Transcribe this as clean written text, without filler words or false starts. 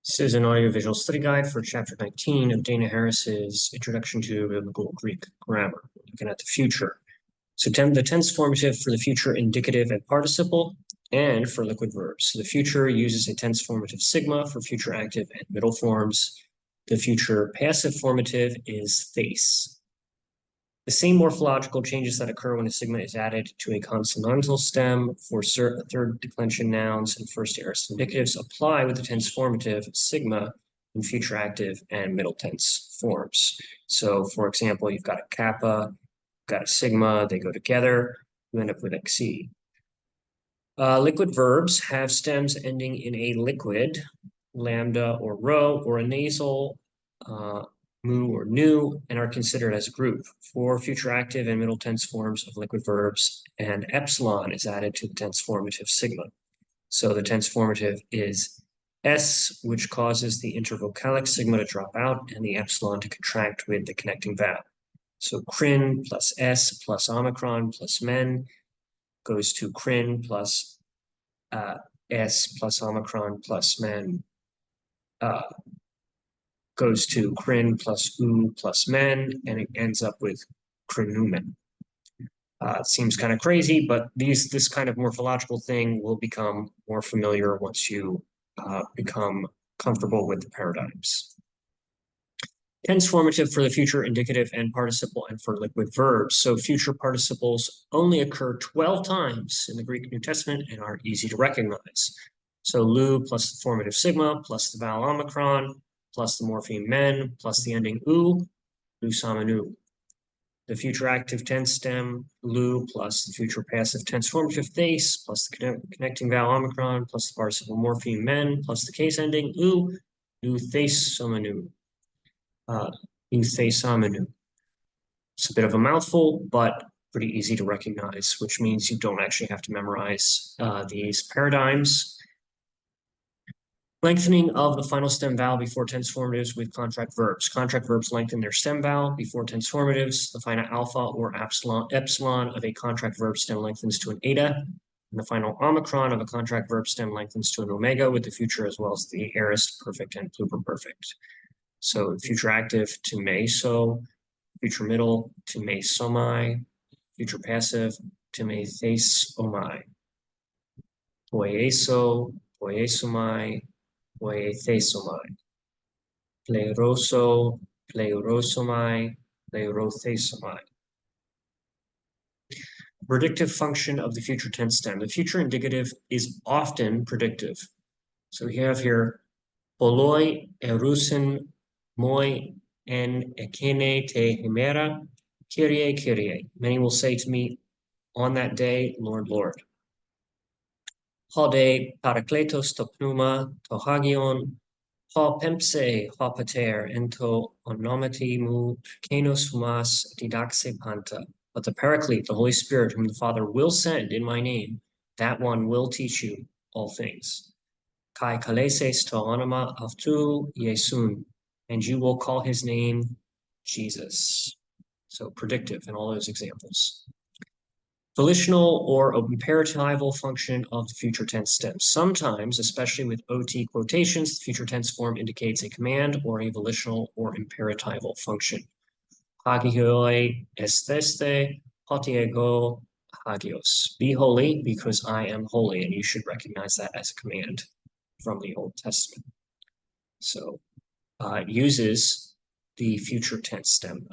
This is an audiovisual study guide for Chapter 19 of Dana Harris's Introduction to Biblical Greek Grammar, looking at the future. So the tense formative for the future indicative and participle, and for liquid verbs. So the future uses a tense formative sigma for future active and middle forms. The future passive formative is thais. The same morphological changes that occur when a sigma is added to a consonantal stem for third declension nouns and first aorist indicatives apply with the tense formative sigma in future active and middle tense forms. So, for example, you've got a kappa, got a sigma, they go together, you end up with xe. Liquid verbs have stems ending in a liquid, lambda or rho, or a nasal, mu or nu, and are considered as a group. For future active and middle tense forms of liquid verbs, and epsilon is added to the tense formative sigma. So the tense formative is S, which causes the intervocalic sigma to drop out and the epsilon to contract with the connecting vowel. So crin plus S plus omicron plus men goes to crin plus S plus omicron plus men goes to crin plus u plus men, and it ends up with crinumen. It seems kind of crazy, but this kind of morphological thing will become more familiar once you become comfortable with the paradigms. Tense formative for the future indicative and participle and for liquid verbs. So future participles only occur 12 times in the Greek New Testament and are easy to recognize. So lu plus the formative sigma plus the vowel omicron plus the morpheme men plus the ending u, lu samanu. The future active tense stem, lu, plus the future passive tense formative thais, plus the connecting vowel omicron, plus the participle morpheme men, plus the case ending u, lu thaisamanu. It's a bit of a mouthful, but pretty easy to recognize, which means you don't actually have to memorize these paradigms. Lengthening of the final stem vowel before tense formatives with contract verbs. Contract verbs lengthen their stem vowel before tense formatives. The final alpha or epsilon of a contract verb stem lengthens to an eta, and the final omicron of a contract verb stem lengthens to an omega with the future as well as the aorist, perfect, and pluperfect. So future active to meso, future middle to mesomai, future passive to me theisomai, poieso, poiesomai, poiethesomai, pleiroso, pleurosomai, pleurothesomai. Predictive function of the future tense stem. The future indicative is often predictive. So we have here poloi erusin moi en ekene te himera, Kyrie, Kyrie. Many will say to me on that day, Lord, Lord. Hode parakletos to pneuma to hagion, ho pempse ho pater ento onomati mu kenos humas didaxe panta. But the Paraclete, the Holy Spirit, whom the Father will send in my name, that one will teach you all things. Kai kaleses to onoma avtu Iesun, and you will call his name Jesus. So predictive in all those examples. Volitional or imperatival function of the future tense stem. Sometimes, especially with OT quotations, the future tense form indicates a command or a volitional or imperatival function. Hagioi esteste, hotiego hagios. Be holy because I am holy, and you should recognize that as a command from the Old Testament. So it uses the future tense stem.